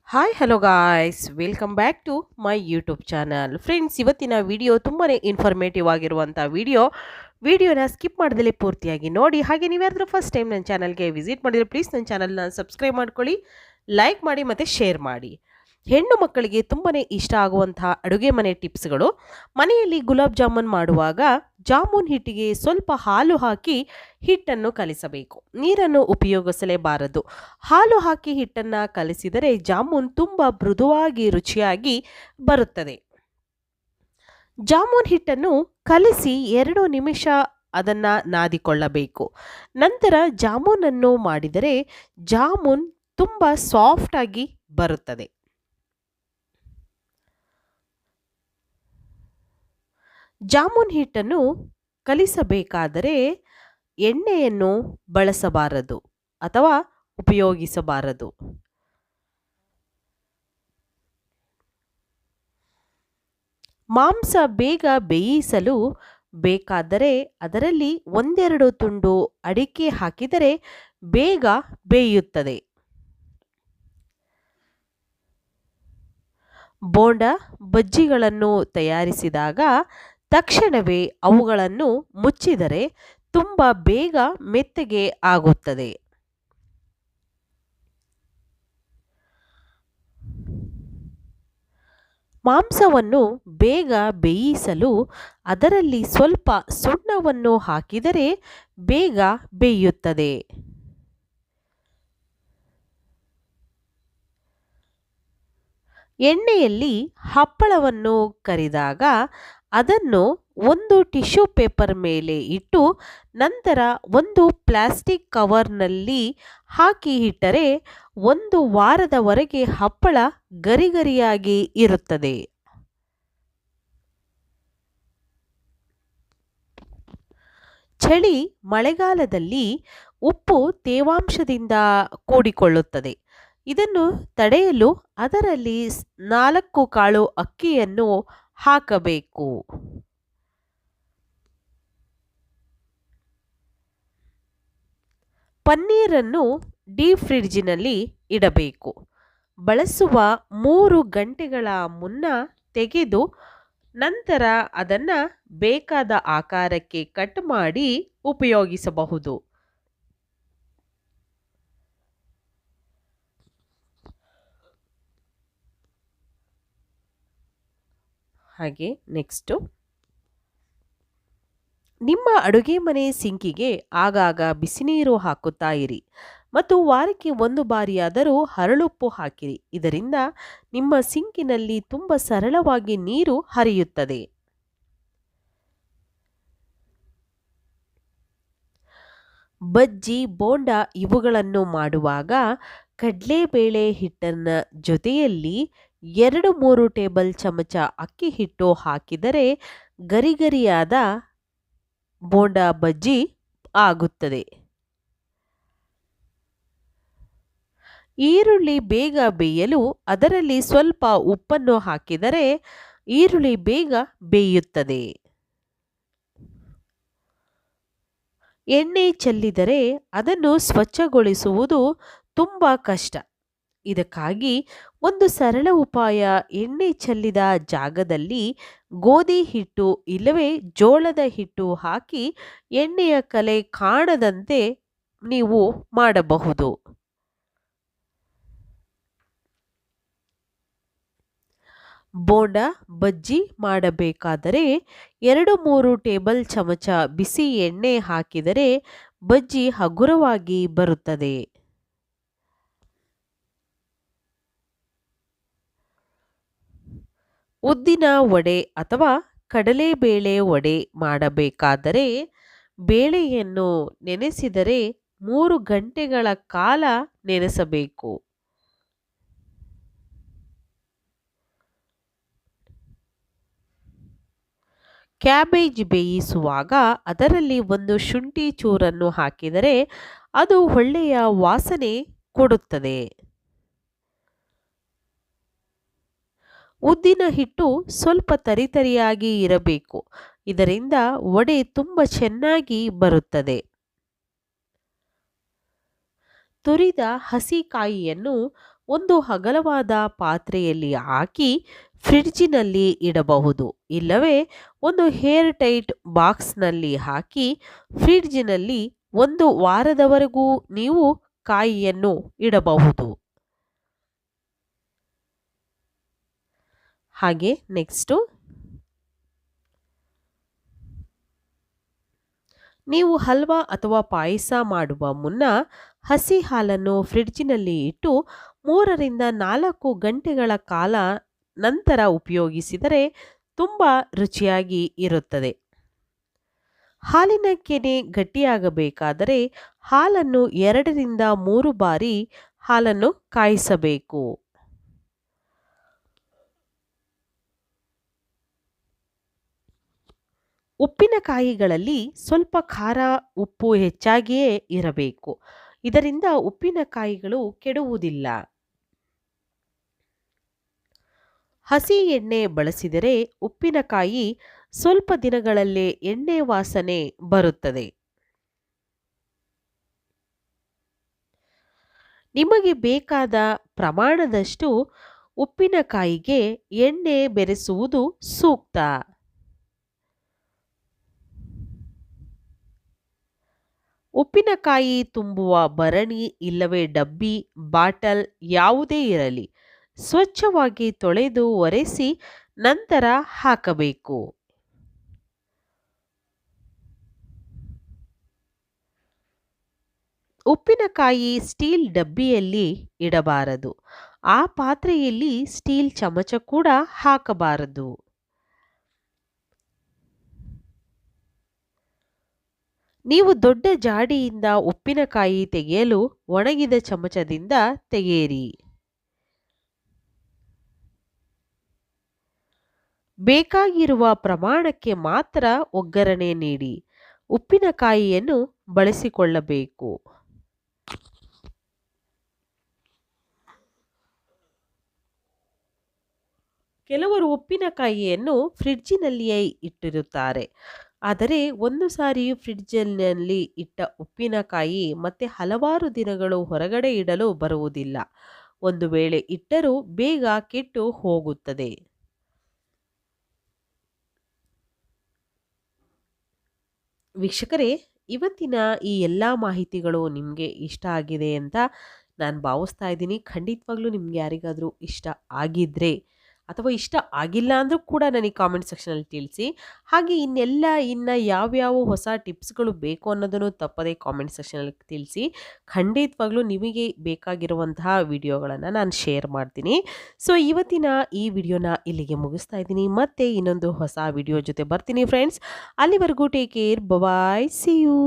Hi hello guys welcome back to my YouTube channel friends. ಇವತ್ತಿನ video ತುಂಬಾ informative ಆಗಿರುವಂಥ ವಿಡಿಯೋನ ಸ್ಕಿಪ್ ಮಾಡ್ದಲೇ ಪೂರ್ತಿಯಾಗಿ ನೋಡಿ. ಹಾಗೆ ನೀವ್ಯಾರಾದ್ರೂ ಫಸ್ಟ್ ಟೈಮ್ ನನ್ನ ಚಾನಲ್ಗೆ ವಿಸಿಟ್ ಮಾಡಿದರೆ ಪ್ಲೀಸ್ ನನ್ನ ಚಾನಲ್ನ ಸಬ್ಸ್ಕ್ರೈಬ್ ಮಾಡ್ಕೊಳ್ಳಿ, ಲೈಕ್ ಮಾಡಿ ಮತ್ತು ಶೇರ್ ಮಾಡಿ. ಹೆಣ್ಣು ಮಕ್ಕಳಿಗೆ ತುಂಬಾ ಇಷ್ಟ ಆಗುವಂತಹ ಅಡುಗೆ ಮನೆ ಟಿಪ್ಸ್ಗಳು. ಮನೆಯಲ್ಲಿ ಗುಲಾಬ್ ಜಾಮೂನ್ ಮಾಡುವಾಗ ಜಾಮೂನ್ ಹಿಟ್ಟಿಗೆ ಸ್ವಲ್ಪ ಹಾಲು ಹಾಕಿ ಹಿಟ್ಟನ್ನು ಕಲಿಸಬೇಕು. ನೀರನ್ನು ಉಪಯೋಗಿಸಲೇಬಾರದು. ಹಾಲು ಹಾಕಿ ಹಿಟ್ಟನ್ನು ಕಲಿಸಿದರೆ ಜಾಮೂನ್ ತುಂಬ ಮೃದುವಾಗಿ ರುಚಿಯಾಗಿ ಬರುತ್ತದೆ. ಜಾಮೂನ್ ಹಿಟ್ಟನ್ನು ಕಲಿಸಿ 2 ನಿಮಿಷ ಅದನ್ನು ನಾದಿಕೊಳ್ಳಬೇಕು. ನಂತರ ಜಾಮೂನನ್ನು ಮಾಡಿದರೆ ಜಾಮೂನ್ ತುಂಬ ಸಾಫ್ಟಾಗಿ ಬರುತ್ತದೆ. ಜಾಮೂನ್ ಹಿಟ್ಟನ್ನು ಕಲಿಸಬೇಕಾದರೆ ಎಣ್ಣೆಯನ್ನು ಬಳಸಬಾರದು ಅಥವಾ ಉಪಯೋಗಿಸಬಾರದು. ಮಾಂಸ ಬೇಗ ಬೇಯಿಸಲು ಬೇಕಾದರೆ ಅದರಲ್ಲಿ 1-2 ತುಂಡು ಅಡಿಕೆ ಹಾಕಿದರೆ ಬೇಗ ಬೇಯುತ್ತದೆ. ಬೋಂಡ ಬಜ್ಜಿಗಳನ್ನು ತಯಾರಿಸಿದಾಗ ತಕ್ಷಣವೇ ಅವುಗಳನ್ನು ಮುಚ್ಚಿದರೆ ತುಂಬ ಬೇಗ ಮೆತ್ತಗೆ ಆಗುತ್ತದೆ. ಮಾಂಸವನ್ನು ಬೇಗ ಬೇಯಿಸಲು ಅದರಲ್ಲಿ ಸ್ವಲ್ಪ ಸುಣ್ಣವನ್ನು ಹಾಕಿದರೆ ಬೇಗ ಬೇಯುತ್ತದೆ. ಎಣ್ಣೆಯಲ್ಲಿ ಹಪ್ಪಳವನ್ನು ಕರಿದಾಗ ಅದನ್ನು ಒಂದು ಟಿಶ್ಯೂ ಪೇಪರ್ ಮೇಲೆ ಇಟ್ಟು ನಂತರ ಒಂದು ಪ್ಲಾಸ್ಟಿಕ್ ಕವರ್ನಲ್ಲಿ ಹಾಕಿ ಇಟ್ಟರೆ 1 ವಾರದವರೆಗೆ ಹಪ್ಪಳ ಗರಿಗರಿಯಾಗಿ ಇರುತ್ತದೆ. ಚಳಿ ಮಳೆಗಾಲದಲ್ಲಿ ಉಪ್ಪು ತೇವಾಂಶದಿಂದ ಕೂಡಿಕೊಳ್ಳುತ್ತದೆ. ಇದನ್ನು ತಡೆಯಲು ಅದರಲ್ಲಿ 4 ಕಾಳು ಅಕ್ಕಿಯನ್ನು ಹಾಕಬೇಕು. ಪನ್ನೀರನ್ನು ಡೀಪ್ ಫ್ರಿಡ್ಜಿನಲ್ಲಿ ಇಡಬೇಕು. ಬಳಸುವ 3 ಗಂಟೆಗಳ ಮುನ್ನ ತೆಗೆದು ನಂತರ ಅದನ್ನು ಬೇಕಾದ ಆಕಾರಕ್ಕೆ ಕಟ್ ಮಾಡಿ ಉಪಯೋಗಿಸಬಹುದು. ಹಾಗೆ ನೆಕ್ಸ್ಟು, ನಿಮ್ಮ ಅಡುಗೆ ಮನೆ ಸಿಂಕಿಗೆ ಆಗಾಗ ಬಿಸಿನೀರು ಹಾಕುತ್ತಾ ಇರಿ ಮತ್ತು ವಾರಕ್ಕೆ 1 ಬಾರಿಯಾದರೂ ಹರಳುಪ್ಪು ಹಾಕಿರಿ. ಇದರಿಂದ ನಿಮ್ಮ ಸಿಂಕಿನಲ್ಲಿ ತುಂಬ ಸರಳವಾಗಿ ನೀರು ಹರಿಯುತ್ತದೆ. ಬಜ್ಜಿ, ಬೋಂಡ ಇವುಗಳನ್ನು ಮಾಡುವಾಗ ಕಡಲೆಬೇಳೆ ಹಿಟ್ಟನ್ನ ಜೊತೆಯಲ್ಲಿ 2-3 ಟೇಬಲ್ ಚಮಚ ಅಕ್ಕಿ ಹಿಟ್ಟು ಹಾಕಿದರೆ ಗರಿಗರಿಯಾದ ಬೋಂಡ ಬಜ್ಜಿ ಆಗುತ್ತದೆ. ಈರುಳ್ಳಿ ಬೇಗ ಬೇಯಲು ಅದರಲ್ಲಿ ಸ್ವಲ್ಪ ಉಪ್ಪನ್ನು ಹಾಕಿದರೆ ಈರುಳ್ಳಿ ಬೇಗ ಬೇಯುತ್ತದೆ. ಎಣ್ಣೆ ಚೆಲ್ಲಿದರೆ ಅದನ್ನು ಸ್ವಚ್ಛಗೊಳಿಸುವುದು ತುಂಬ ಕಷ್ಟ. ಇದಕ್ಕಾಗಿ ಒಂದು ಸರಳ ಉಪಾಯ: ಎಣ್ಣೆ ಚೆಲ್ಲಿದ ಜಾಗದಲ್ಲಿ ಗೋಧಿ ಹಿಟ್ಟು ಇಲ್ಲವೇ ಜೋಳದ ಹಿಟ್ಟು ಹಾಕಿ ಎಣ್ಣೆಯ ಕಲೆ ಕಾಣದಂತೆ ನೀವು ಮಾಡಬಹುದು. ಬೋಂಡ ಬಜ್ಜಿ ಮಾಡಬೇಕಾದರೆ 2-3 ಟೇಬಲ್ ಚಮಚ ಬಿಸಿ ಎಣ್ಣೆ ಹಾಕಿದರೆ ಬಜ್ಜಿ ಹಗುರವಾಗಿ ಬರುತ್ತದೆ. ಉದ್ದಿನ ವಡೆ ಅಥವಾ ಕಡಲೆಬೇಳೆ ವಡೆ ಮಾಡಬೇಕಾದರೆ ಬೇಳೆಯನ್ನು ನೆನೆಸಿದರೆ 3 ಗಂಟೆಗಳ ಕಾಲ ನೆನೆಸಬೇಕು. ಕ್ಯಾಬೇಜ್ ಬೇಯಿಸುವಾಗ ಅದರಲ್ಲಿ ಒಂದು ಶುಂಠಿ ಚೂರನ್ನು ಹಾಕಿದರೆ ಅದು ಒಳ್ಳೆಯ ವಾಸನೆ ಕೊಡುತ್ತದೆ. ಉದ್ದಿನ ಹಿಟ್ಟು ಸ್ವಲ್ಪ ತರಿತರಿಯಾಗಿ ಇರಬೇಕು. ಇದರಿಂದ ವಡೆ ತುಂಬ ಚೆನ್ನಾಗಿ ಬರುತ್ತದೆ. ತುರಿದ ಹಸಿ ಕಾಯಿಯನ್ನು ಒಂದು ಅಗಲವಾದ ಪಾತ್ರೆಯಲ್ಲಿ ಹಾಕಿ ಫ್ರಿಡ್ಜಿನಲ್ಲಿ ಇಡಬಹುದು. ಇಲ್ಲವೇ ಒಂದು ಏರ್ ಟೈಟ್ ಬಾಕ್ಸ್ನಲ್ಲಿ ಹಾಕಿ ಫ್ರಿಡ್ಜಿನಲ್ಲಿ 1 ವಾರದವರೆಗೂ ನೀವು ಕಾಯಿಯನ್ನು ಇಡಬಹುದು. ಹಾಗೆ ನೆಕ್ಸ್ಟು ನೀವು ಹಲ್ವಾ ಅಥವಾ ಪಾಯಸ ಮಾಡುವ ಮುನ್ನ ಹಸಿ ಹಾಲನ್ನು ಫ್ರಿಡ್ಜಿನಲ್ಲಿ ಇಟ್ಟು 3ರಿಂದ 4 ಗಂಟೆಗಳ ಕಾಲ ನಂತರ ಉಪಯೋಗಿಸಿದರೆ ತುಂಬ ರುಚಿಯಾಗಿ ಇರುತ್ತದೆ. ಹಾಲಿನ ಕೆನೆ ಗಟ್ಟಿಯಾಗಬೇಕಾದರೆ ಹಾಲನ್ನು 2ರಿಂದ 3 ಬಾರಿ ಹಾಲನ್ನು ಕಾಯಿಸಬೇಕು. ಉಪ್ಪಿನಕಾಯಿಗಳಲ್ಲಿ ಸ್ವಲ್ಪ ಖಾರ ಉಪ್ಪು ಹೆಚ್ಚಾಗಿಯೇ ಇರಬೇಕು. ಇದರಿಂದ ಉಪ್ಪಿನಕಾಯಿಗಳು ಕೆಡುವುದಿಲ್ಲ. ಹಸಿ ಎಣ್ಣೆ ಬಳಸಿದರೆ ಉಪ್ಪಿನಕಾಯಿ ಸ್ವಲ್ಪ ದಿನಗಳಲ್ಲೇ ಎಣ್ಣೆ ವಾಸನೆ ಬರುತ್ತದೆ. ನಿಮಗೆ ಬೇಕಾದ ಪ್ರಮಾಣದಷ್ಟು ಉಪ್ಪಿನಕಾಯಿಗೆ ಎಣ್ಣೆ ಬೆರೆಸುವುದು ಸೂಕ್ತ. ಉಪ್ಪಿನಕಾಯಿ ತುಂಬುವ ಭರಣಿ ಇಲ್ಲವೇ ಡಬ್ಬಿ, ಬಾಟಲ್ ಯಾವುದೇ ಇರಲಿ ಸ್ವಚ್ಛವಾಗಿ ತೊಳೆದು ಒರೆಸಿ ನಂತರ ಹಾಕಬೇಕು. ಉಪ್ಪಿನಕಾಯಿ ಸ್ಟೀಲ್ ಡಬ್ಬಿಯಲ್ಲಿ ಇಡಬಾರದು. ಆ ಪಾತ್ರೆಯಲ್ಲಿ ಸ್ಟೀಲ್ ಚಮಚ ಕೂಡ ಹಾಕಬಾರದು. ನೀವು ದೊಡ್ಡ ಜಾಡಿಯಿಂದ ಉಪ್ಪಿನಕಾಯಿ ತೆಗೆಯಲು ಒಣಗಿದ ಚಮಚದಿಂದ ತೆಗೆಯಿರಿ. ಬೇಕಾಗಿರುವ ಪ್ರಮಾಣಕ್ಕೆ ಮಾತ್ರ ಒಗ್ಗರಣೆ ನೀಡಿ ಉಪ್ಪಿನಕಾಯಿಯನ್ನು ಬಳಸಿಕೊಳ್ಳಬೇಕು. ಕೆಲವರು ಉಪ್ಪಿನಕಾಯಿಯನ್ನು ಫ್ರಿಡ್ಜಿನಲ್ಲಿಯೇ ಇಟ್ಟಿರುತ್ತಾರೆ. ಆದರೆ ಒಂದು ಸಾರಿ ಫ್ರಿಡ್ಜಿನಲ್ಲಿ ಇಟ್ಟ ಉಪ್ಪಿನಕಾಯಿ ಮತ್ತೆ ಹಲವಾರು ದಿನಗಳು ಹೊರಗಡೆ ಇಡಲು ಬರುವುದಿಲ್ಲ. ಒಂದು ವೇಳೆ ಇಟ್ಟರೂ ಬೇಗ ಕೆಟ್ಟು ಹೋಗುತ್ತದೆ. ವೀಕ್ಷಕರೇ, ಇವತ್ತಿನ ಈ ಎಲ್ಲ ಮಾಹಿತಿಗಳು ನಿಮಗೆ ಇಷ್ಟ ಆಗಿದೆ ಅಂತ ನಾನು ಭಾವಿಸ್ತಾ ಇದ್ದೀನಿ. ಖಂಡಿತವಾಗ್ಲೂ ನಿಮ್ಗೆ ಯಾರಿಗಾದರೂ ಇಷ್ಟ ಆಗಿದ್ರೆ ಅಥವಾ ಇಷ್ಟ ಆಗಿಲ್ಲ ಅಂದರೂ ಕೂಡ ನನಗೆ ಕಾಮೆಂಟ್ ಸೆಕ್ಷನಲ್ಲಿ ತಿಳಿಸಿ. ಹಾಗೆ ಇನ್ನು ಯಾವ್ಯಾವ ಹೊಸ ಟಿಪ್ಸ್ಗಳು ಬೇಕು ಅನ್ನೋದನ್ನು ತಪ್ಪದೇ ಕಾಮೆಂಟ್ ಸೆಕ್ಷನಲ್ಲಿ ತಿಳಿಸಿ. ಖಂಡಿತವಾಗ್ಲೂ ನಿಮಗೆ ಬೇಕಾಗಿರುವಂತಹ ವಿಡಿಯೋಗಳನ್ನು ನಾನು ಶೇರ್ ಮಾಡ್ತೀನಿ. ಸೊ ಇವತ್ತಿನ ಈ ವಿಡಿಯೋನ ಇಲ್ಲಿಗೆ ಮುಗಿಸ್ತಾ ಇದ್ದೀನಿ. ಮತ್ತೆ ಇನ್ನೊಂದು ಹೊಸ ವಿಡಿಯೋ ಜೊತೆ ಬರ್ತೀನಿ ಫ್ರೆಂಡ್ಸ್. ಅಲ್ಲಿವರೆಗೂ take care, bye, see you.